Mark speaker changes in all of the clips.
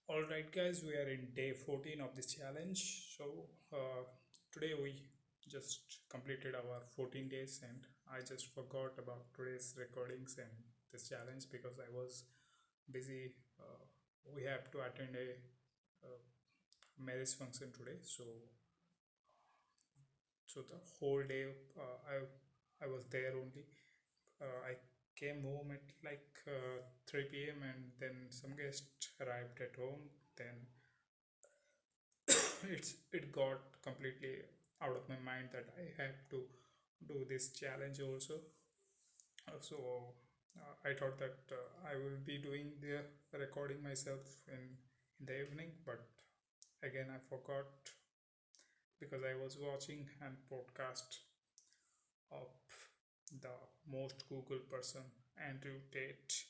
Speaker 1: Alright, guys, we are in day 14 of this challenge. So, today we just completed our 14 days, and I just forgot about today's recordings and this challenge because I was busy. We have to attend a marriage function today, so the whole day I was there only. I came home at like 3 p.m. and then some guests arrived at home. Then it got completely out of my mind that I have to do this challenge also. I thought that I will be doing the recording myself in the evening, but again I forgot because I was watching an podcast of the most Google person, Andrew Tate,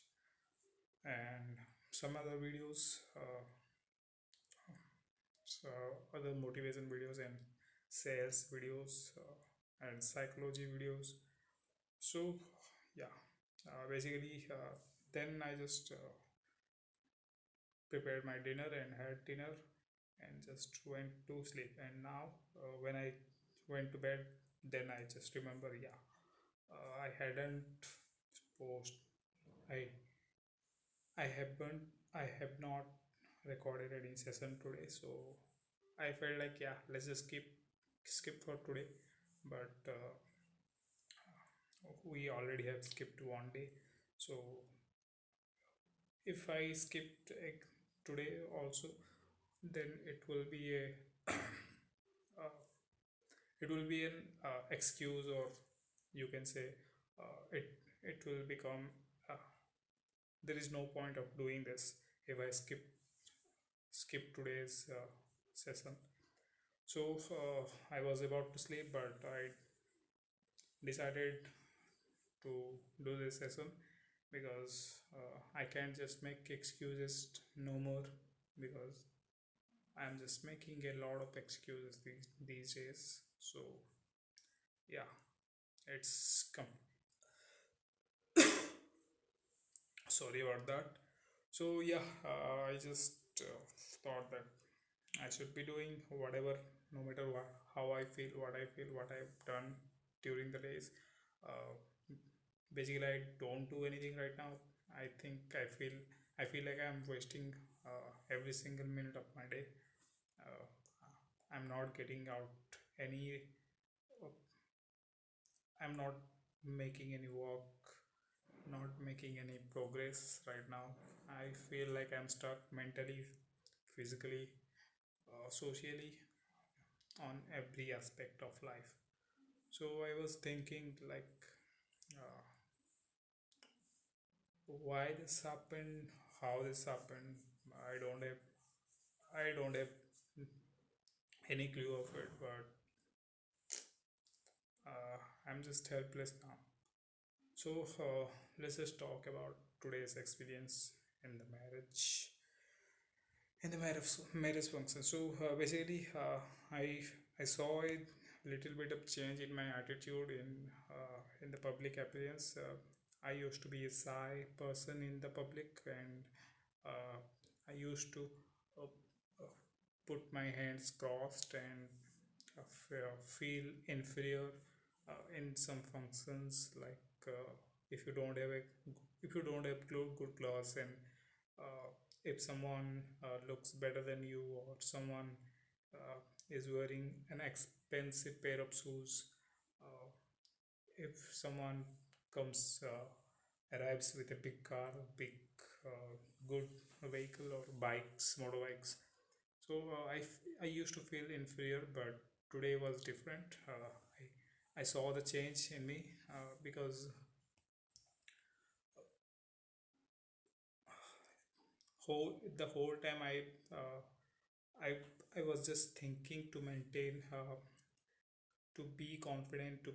Speaker 1: and some other videos, so other motivation videos and sales videos and psychology videos. So yeah, basically, then I just prepared my dinner and had dinner and just went to sleep. And now, when I went to bed, then I just remember, yeah, I hadn't post. I I haven't. I have not recorded any session today, so I felt like, yeah, let's just skip for today. But we already have skipped one day, so if I skipped today also, then uh, it will be an excuse, or you can say it will become uh, there is no point of doing this if I skip today's session. So I was about to sleep, but I decided to do this session because I can't just make excuses no more, because I'm just making a lot of excuses these days. So yeah, it's come. Sorry about that. So yeah, I just thought that I should be doing whatever, no matter how I feel, what I've done during the days. Uh, Basically, I don't do anything right now. I feel like I'm wasting every single minute of my day. Uh, I'm not getting out any. I'm not making any work, not making any progress right now. I feel like I'm stuck mentally, physically, socially, on every aspect of life. So I was thinking, like, uh, why this happened, how this happened. I don't have any clue of it, but I'm just helpless now. So let's just talk about today's experience in the marriage function. So basically, I saw a little bit of change in my attitude in the public appearance. I used to be a shy person in the public, and uh, I used to uh, uh, put my hands crossed and feel inferior in some functions, like if you don't have a if you don't have good clothes, and uh, if someone looks better than you, or someone uh, is wearing an expensive pair of shoes, uh, if someone comes arrives with a big car, big uh, good vehicle, or motorbikes. So I used to feel inferior, but today was different. I saw the change in me because the whole time uh, I I was just thinking to maintain, to be confident, to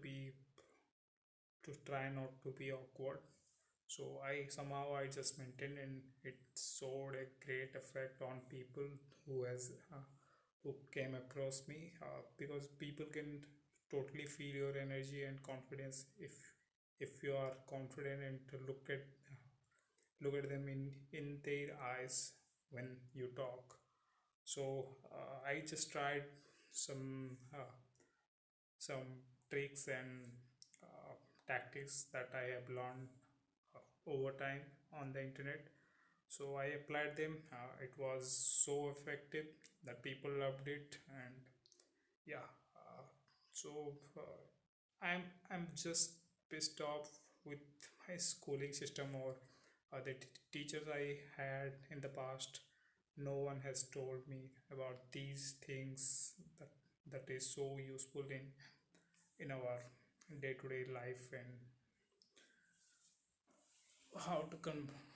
Speaker 1: try not to be awkward. So I just maintained, and it showed a great effect on people who came across me, because people can totally feel your energy and confidence if you are confident, and to look at them in their eyes. when you talk. So I just tried some tricks and uh, tactics that I have learned over time on the internet. So I applied them. It was so effective that people loved it, and yeah. So I'm just pissed off with my schooling system or the teachers I had in the past. No one has told me about these things that is so useful in our day-to-day life, and how to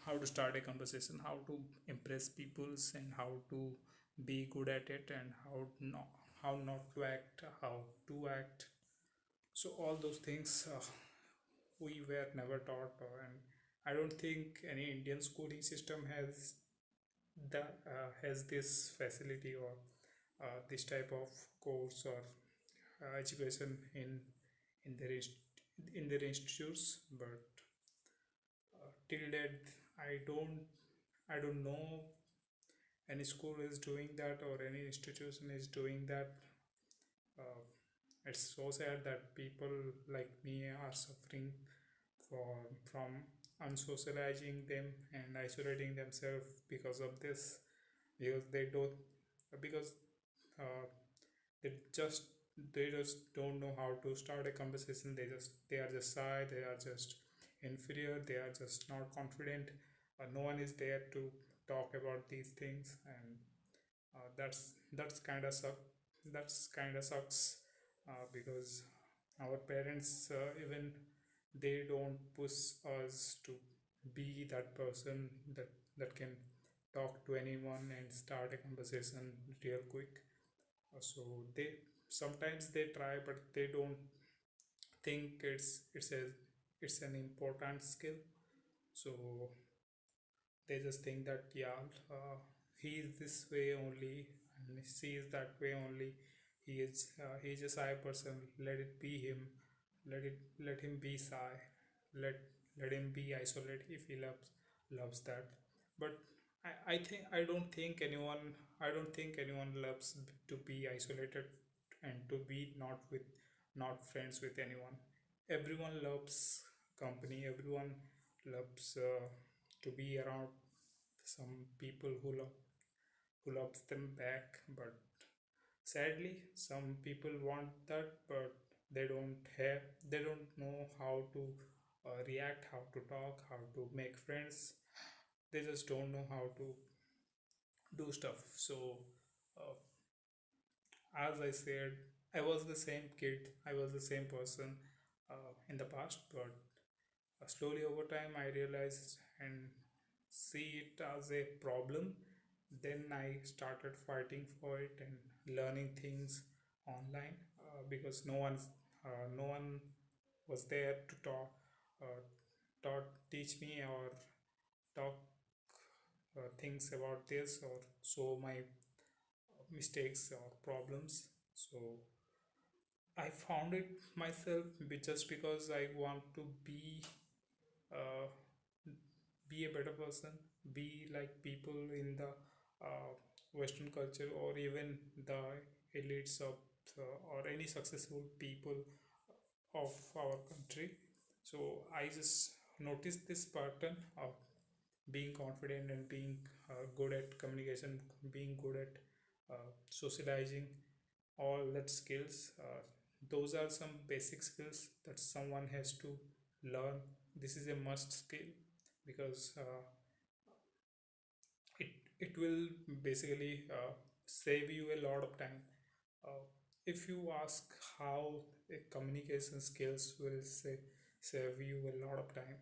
Speaker 1: how to start a conversation, how to impress peoples, and how to be good at it, and how not to act, how to act. So all those things we were never taught, and I don't think any Indian schooling system has this facility or this type of course or education in their in their institutes. But till that, I don't know any school is doing that or any institution is doing that. Uh, it's so sad that people like me are suffering from unsocializing them and isolating themselves because of this, because they don't, because uh, they just they just don't know how to start a conversation. They are just shy, they are just inferior, they are just not confident. No one is there to talk about these things, and that's kind of sucks, because our parents, even they don't push us to be that person that can talk to anyone and start a conversation real quick. So they sometimes they try, but they don't think it's an important skill. So they just think that, yeah, he is this way only and she is that way only. He is a shy person, let it be him. Let him be shy. Let him be isolated if he loves that. But I don't think anyone loves to be isolated and to be not friends with anyone. Everyone loves company. Everyone loves to be around some people who loves them back. But sadly, some people want that, but they don't know how to react, how to talk, how to make friends. They just don't know how to do stuff. So uh, as I said, I was the same kid, I was the same person in the past. But slowly over time, I realized and see it as a problem. Then I started fighting for it and learning things online, because no one was there to uh, teach me or talk things about this or show my mistakes or problems. So I found it myself, just because I want to uh, be a better person, be like people in the uh, Western culture, or even the elites of or any successful people of our country. So I just noticed this pattern of being confident and being good at communication, being good at socializing, all that skills. Those are some basic skills that someone has to learn. This is a must skill, because it it will basically save you a lot of time. uh, if you ask how a communication skills will save you a lot of time,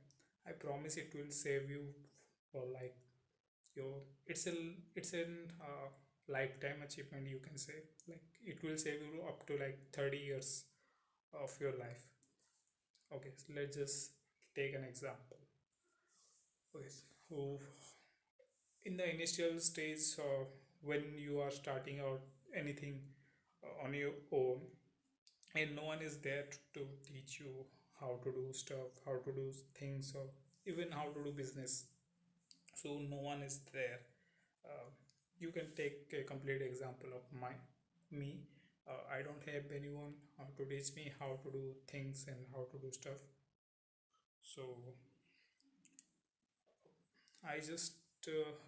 Speaker 1: I promise it will save you for like your it's an lifetime achievement, you can say. Like, it will save you up to like 30 years of your life. Okay, so let's just take an example. Okay, so in the initial stage, when you are starting out anything on your own, and no one is there to teach you how to do stuff, how to do things, or even how to do business. So no one is there. uh, you can take a complete example of me. I don't have anyone to teach me how to do things and how to do stuff. So I just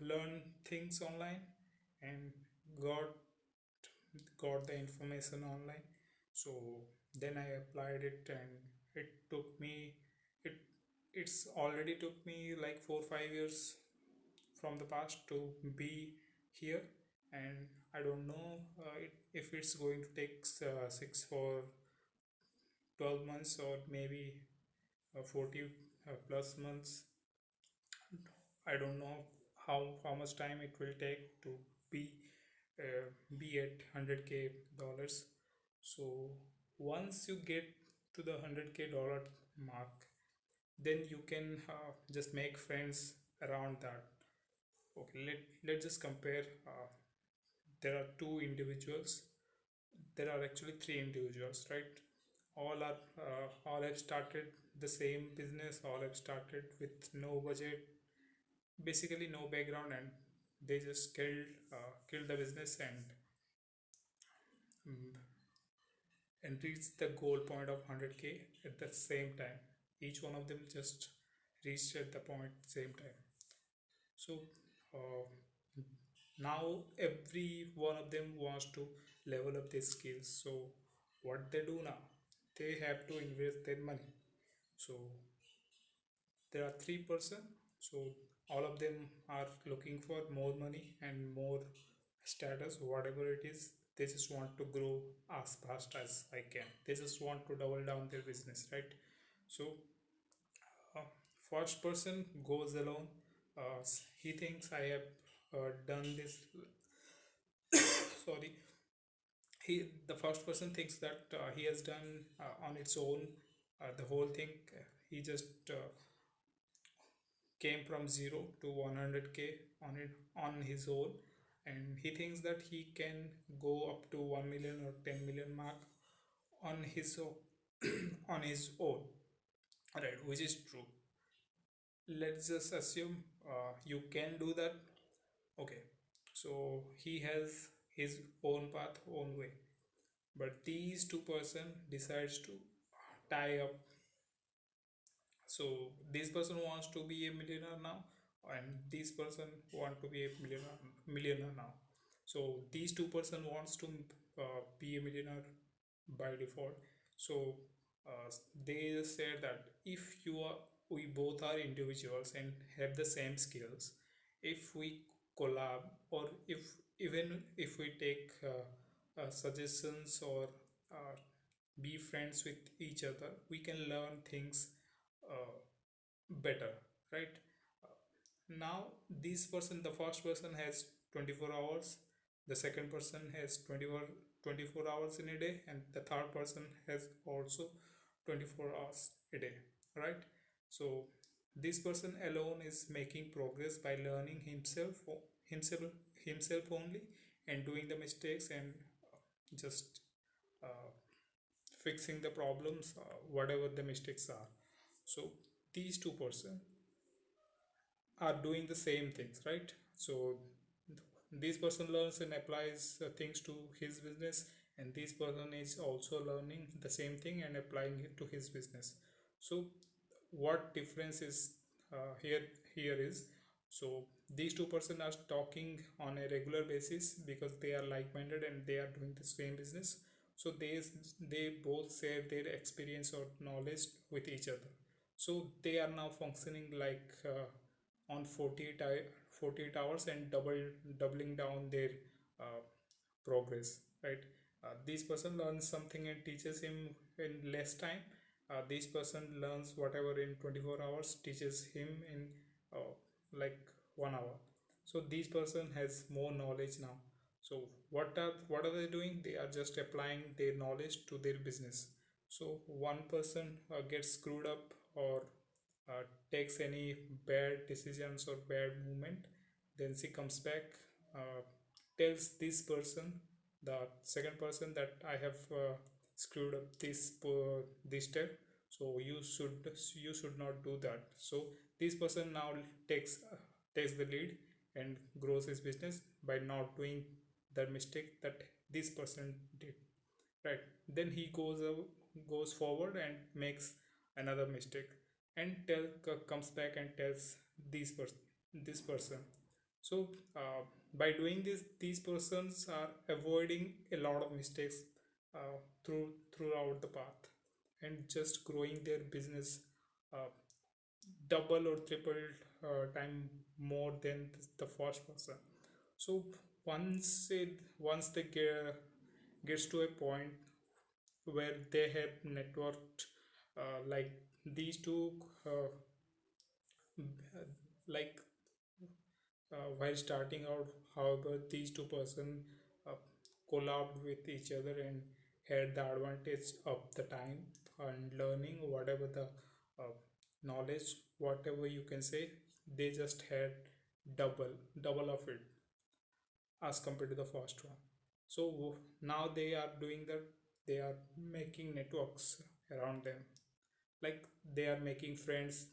Speaker 1: learn things online and got got the information online. So then I applied it, and it took me it it's already took me like 4 5 years from the past to be here. And I don't know if it's going to take 6 for 12 months, or maybe 40 plus months. I don't know how much time it will take to be be at 100k dollars. So once you get to the 100k dollar mark, then you can just make friends around that. Okay, let's just compare. There are two individuals. There are actually three individuals, right? All have started the same business. All have started with no budget, basically no background, and they just killed the business mm, and reached the goal point of 100k at the same time. Each one of them just reached at the point same time. So uh, now every one of them wants to level up their skills. So what they do now, they have to invest their money. So there are three-person. So all of them are looking for more money and more status, whatever it is. They just want to grow as fast as I can. They just want to double down their business, right? So uh, first person goes alone. He thinks I have done this. Sorry. The first person thinks that he has done on its own the whole thing. He just came from 0 to 100k on his own, and he thinks that he can go up to 1 million or 10 million mark on his on his own, right? Which is true. Let's just assume you can do that. Okay, so he has his own path, own way. But these two-person decides to tie up. So this person wants to be a millionaire now, and this person want to be a millionaire now. So these two-person wants to be a millionaire by default. So uh, they said that if we both are individuals and have the same skills, if we collab, or if even if we take suggestions, or uh, be friends with each other, we can learn things uh, better, right? Now this person, the first person has 24 hours, the second person has 24 hours in a day, and the third person has also 24 hours a day, right? So this person alone is making progress by learning himself himself only, and doing the mistakes, and just uh, fixing the problems, whatever the mistakes are. So these two person are doing the same things, right? So this person learns and applies things to his business, and this person is also learning the same thing and applying it to his business. So what difference is here is, so these two person are talking on a regular basis because they are like-minded and they are doing the same business. So they both share their experience or knowledge with each other. So they are now functioning like on 48 hours, and doubling down their uh, progress, right? This person learns something and teaches him in less time. This person learns whatever in 24 hours, teaches him in uh, like 1 hour. So this person has more knowledge now. So what are they doing? They are just applying their knowledge to their business. So one person gets screwed up, or takes any bad decisions or bad movement, then she comes back, uh, tells this person, the second person, that I have screwed up this step, so you should not do that. So this person now takes the lead, and grows his business by not doing the mistake that this person did, right? Then he goes forward and makes another mistake, and comes back and tells this person. So by doing this, these persons are avoiding a lot of mistakes throughout the path, and just growing their business uh, double or triple time more than the first person. So once they gets to a point where they have networked, like these two, like while starting out, however, these two person uh, collabed with each other and had the advantage of the time and learning whatever the uh, knowledge, whatever you can say, they just had double of it as compared to the first one. So now they are doing that, they are making networks around them, like they are making friends,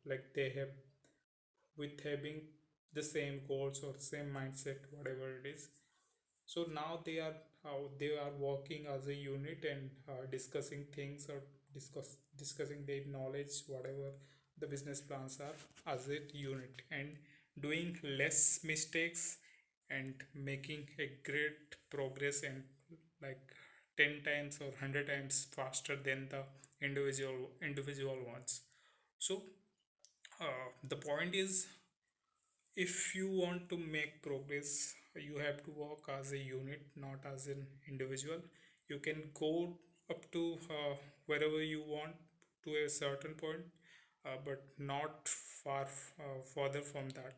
Speaker 1: like they have with having the same goals or same mindset, whatever it is. So now they are working as a unit and discussing things, or discussing their knowledge, whatever the business plans are, as a unit, and doing less mistakes and making a great progress, and like 10 times or 100 times faster than the individual ones. So the point is, if you want to make progress, you have to work as a unit, not as an individual. You can go up to wherever you want, to a certain point, but not further from that.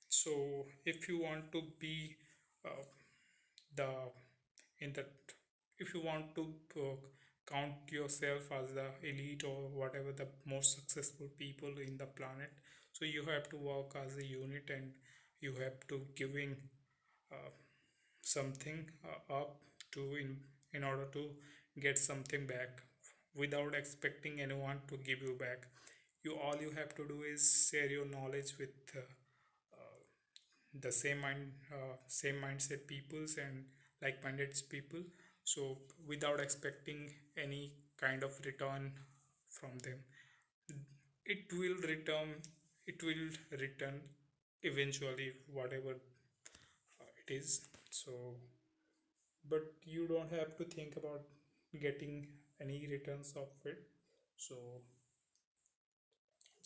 Speaker 1: So if you want to be uh, the in that if you want to count yourself as the elite or whatever, the most successful people in the planet, so you have to work as a unit, and you have to giving uh, something up to in order to get something back, without expecting anyone to give you back. All you have to do is share your knowledge with the same mindset peoples and like-minded people, so without expecting any kind of return from them, it will return eventually, whatever it is. So but you don't have to think about getting any returns of it. So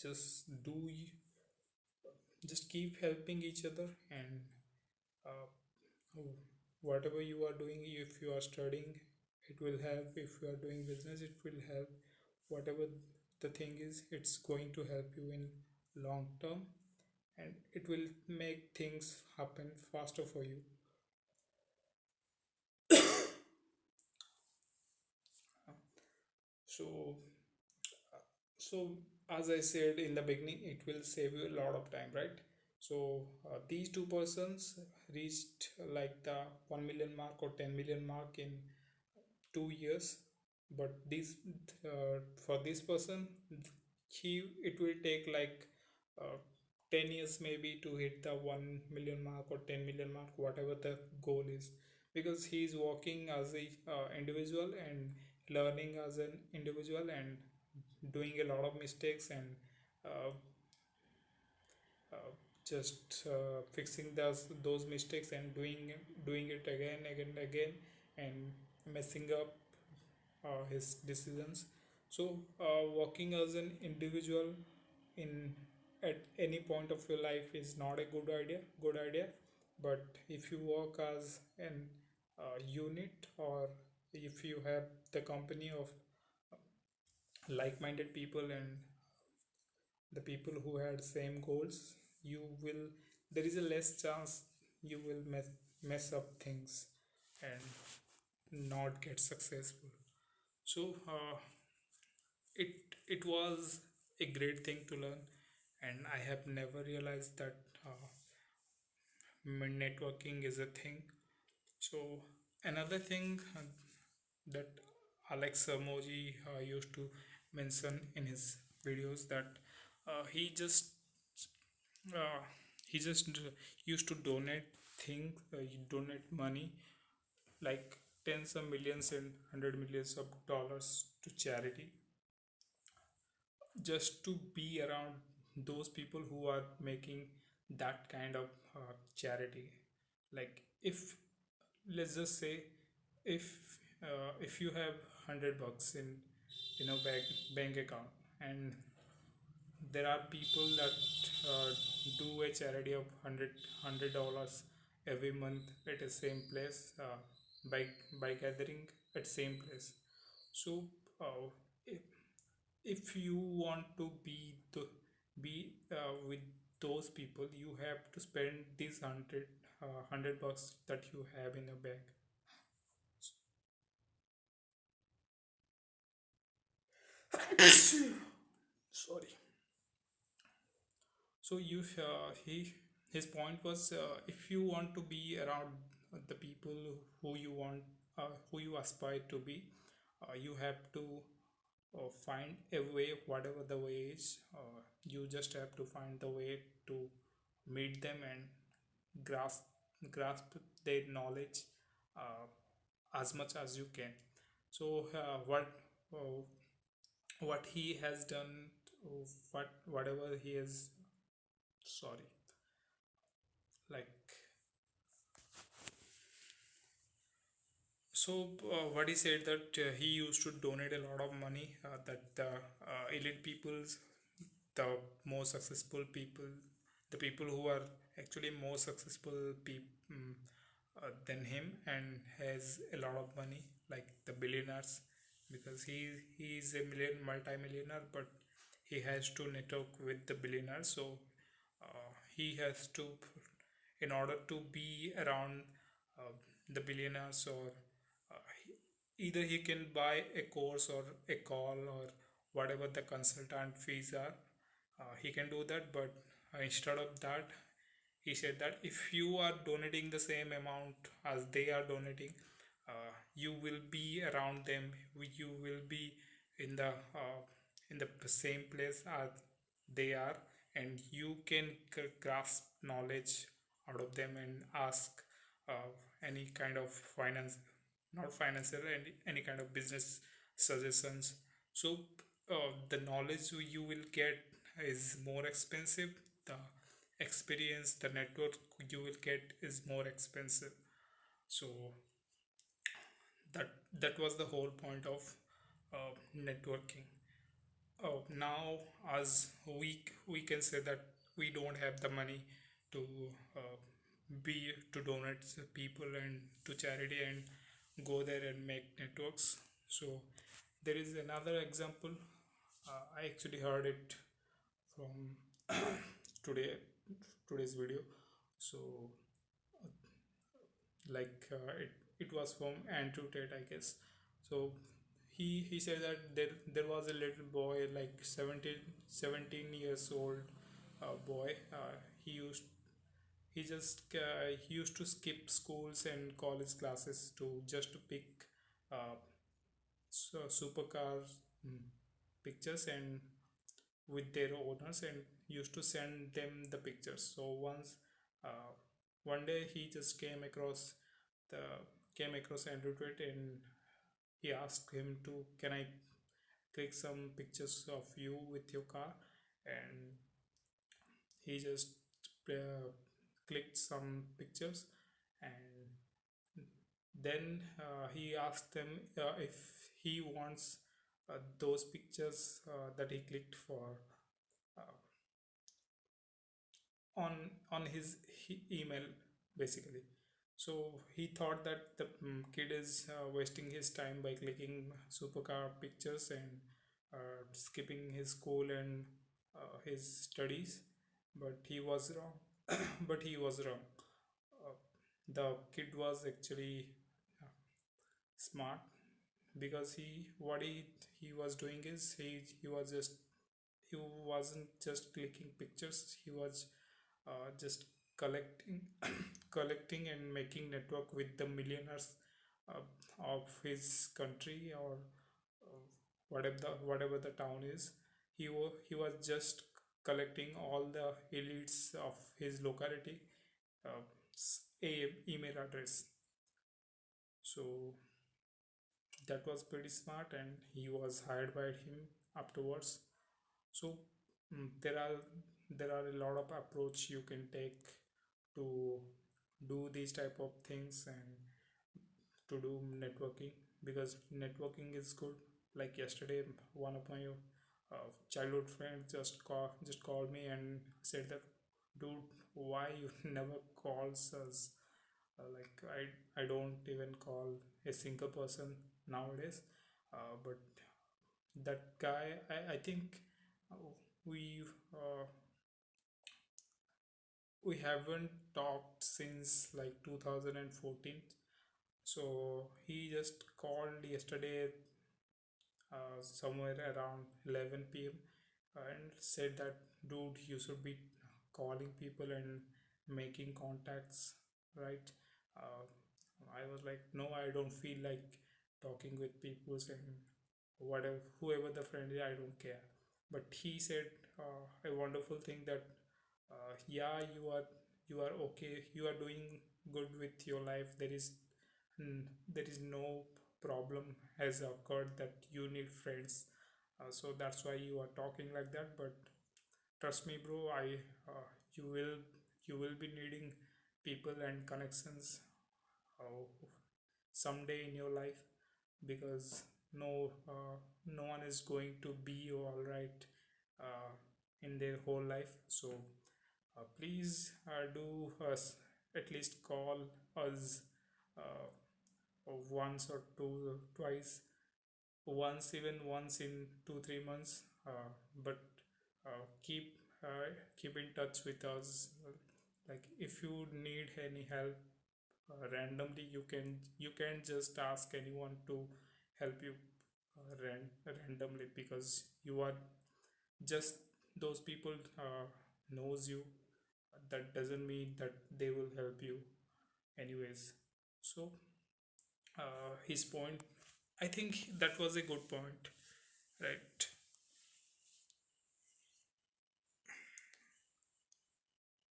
Speaker 1: just just keep helping each other, and uh, whatever you are doing, if you are studying, it will help. If you are doing business, it will help. Whatever the thing is, it's going to help you in long term, and it will make things happen faster for you. So so as I said in the beginning, it will save you a lot of time, right? So these two persons reached like the 1 million mark or 10 million mark in 2 years, but this for this person, he it will take like uh, 10 years maybe to hit the 1 million mark or 10 million mark, whatever the goal is, because he is working as a individual and learning as an individual and doing a lot of mistakes, and uh, uh, just fixing those mistakes and doing it again, and messing up his decisions. So working as an individual in at any point of your life is not a good idea. But if you work as an unit, or if you have the company of like-minded people and the people who had same goals, you will there is a less chance you will mess up things and not get successful. So it was a great thing to learn, and I have never realized that networking is a thing. So another thing that Alex Moji used to mention in his videos, that he just uh, he just used to donate things, donate money like tens of millions and hundred millions of dollars to charity, just to be around those people who are making that kind of charity. Like, if, let's just say, if if you have $100 in a bank account, and there are people that do a charity of $100 every month at the same place, by gathering at same place. So uh, if, if you want to be with those people, you have to spend these $100 that you have in your bank. Sorry. So you he his point was, if you want to be around the people who you want, who you aspire to be, you have to find a way, whatever the way is. You just have to find the way to meet them and grasp grasp their knowledge uh, as much as you can. So uh, what he has done, whatever he has, sorry, like, so what he said that he used to donate a lot of money, that the elite peoples, the more successful people, the people who are actually more successful than him and has a lot of money, like the billionaires, because he is a multi-millionaire, but he has to network with the billionaires. So he has to, in order to be around uh, the billionaires, or either he can buy a course or a call or whatever the consultant fees are, he can do that. But instead of that, he said that if you are donating the same amount as they are donating, you will be around them, you will be in the same place as they are, and you can grasp knowledge out of them and ask uh, any kind of finance, not financial, any kind of business suggestions. So the knowledge you will get is more expensive, the experience, the network you will get is more expensive. So that that was the whole point of networking. Now, as we can say that we don't have the money to uh, be to donate to people and to charity and go there and make networks. So there is another example. I actually heard it from today today's video. So like, it was from Andrew Tate, I guess. So he said that there was a little boy, like 17 years old boy. He used he used to skip schools and college classes to just to pick uh, supercar mm, pictures and with their owners, and used to send them the pictures. So uh, one day he just the came across Andrew Tate, and he asked him to, can I click some pictures of you with your car? And he just uh, clicked some pictures, and then he asked them if he wants those pictures that he clicked for uh, on his email, basically. So he thought that the kid is wasting his time by clicking supercar pictures and skipping his school and his studies, but he was wrong. But he was wrong. uh, the kid was actually uh, smart, because he was doing is he wasn't just clicking pictures, he was just collecting collecting and making network with the millionaires uh, of his country, or whatever the town is. He was just collecting all the elites of his locality uh, email address. So that was pretty smart, and he was hired by him afterwards. So there are a lot of approach you can take to do these type of things and to do networking, because networking is good. Like yesterday, one of my childhood friends just called me and said that, dude, why you never calls us? Like I don't even call a single person nowadays. But that guy, I think uh, we uh, we haven't talked since like 2014. So he just called yesterday, somewhere around 11 p.m., and said that, dude, you should be calling people and making contacts, right? uh, I was like, no, I don't feel like talking with people, and whatever, whoever the friend is, I don't care. But he said a wonderful thing that, yeah, you are okay, you are doing good with your life. There is no problem has occurred that you need friends. So that's why you are talking like that. But trust me, bro, I you will be needing people and connections uh, someday in your life, because no one is going to be all right uh, in their whole life. So please do us at least call us uh, once or twice, once, even once in 2 3 months. But keep keep in touch with us. Like if you need any help randomly, you can just ask anyone to help you randomly, because you are just those people knows you. That doesn't mean that they will help you anyways. So his point, I think that was a good point, right?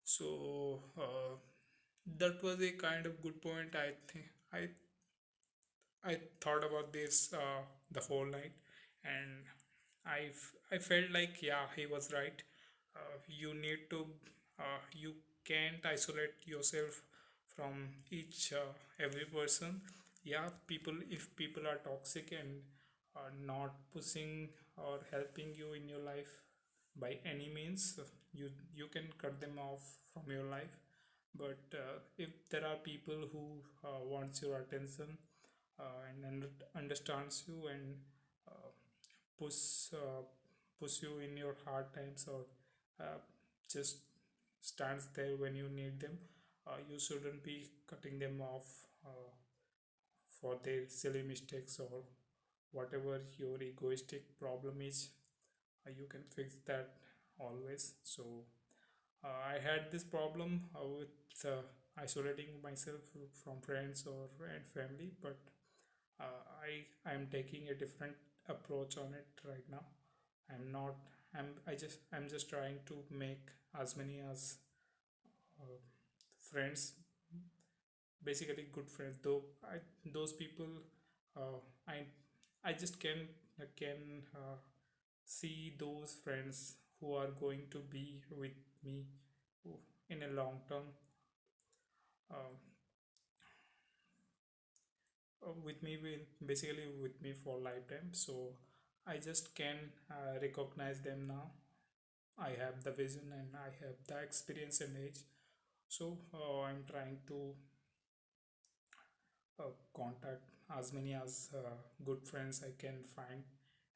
Speaker 1: So that was a kind of good point. I think I thought about this the whole night, and I felt like, yeah, he was right. You need to you can't isolate yourself from each every person. Yeah, people, if people are toxic and are not pushing or helping you in your life by any means, you can cut them off from your life. But if there are people who wants your attention and understands you and uh, push uh, push you in your hard times, or uh, just stands there when you need them, you shouldn't be cutting them off for their silly mistakes or whatever your egoistic problem is. You can fix that always. So I had this problem with isolating myself from friends or and family, but I'm taking a different approach on it right now. I'm not. I'm just trying to make as many as uh, friends, basically good friends. Though those people, uh, I I just can see those friends who are going to be with me in a long term. Uh, with me will basically with me for lifetime. So I just can recognize them now. I have the vision and I have the experience and age. So I'm trying to contact as many as good friends I can find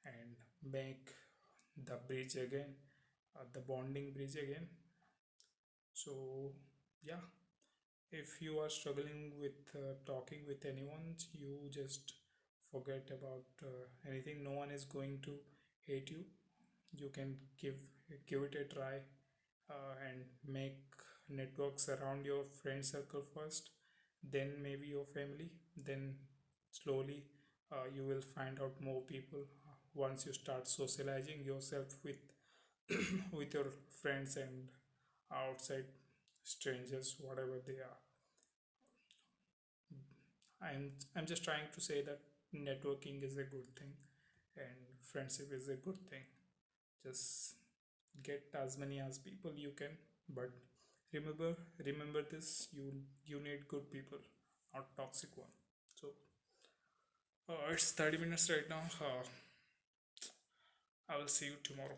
Speaker 1: and make the bridge again, the bonding bridge again. So yeah, if you are struggling with talking with anyone, you just forget about anything. No one is going to hate you. You can give it a try and make networks around your friend circle first, then maybe your family, then slowly you will find out more people once you start socializing yourself with with your friends and outside strangers, whatever they are. I'm just trying to say that networking is a good thing and friendship is a good thing. Just get as many as people you can, but remember this: you need good people, not toxic one. So it's 30 minutes right now. I will see you tomorrow.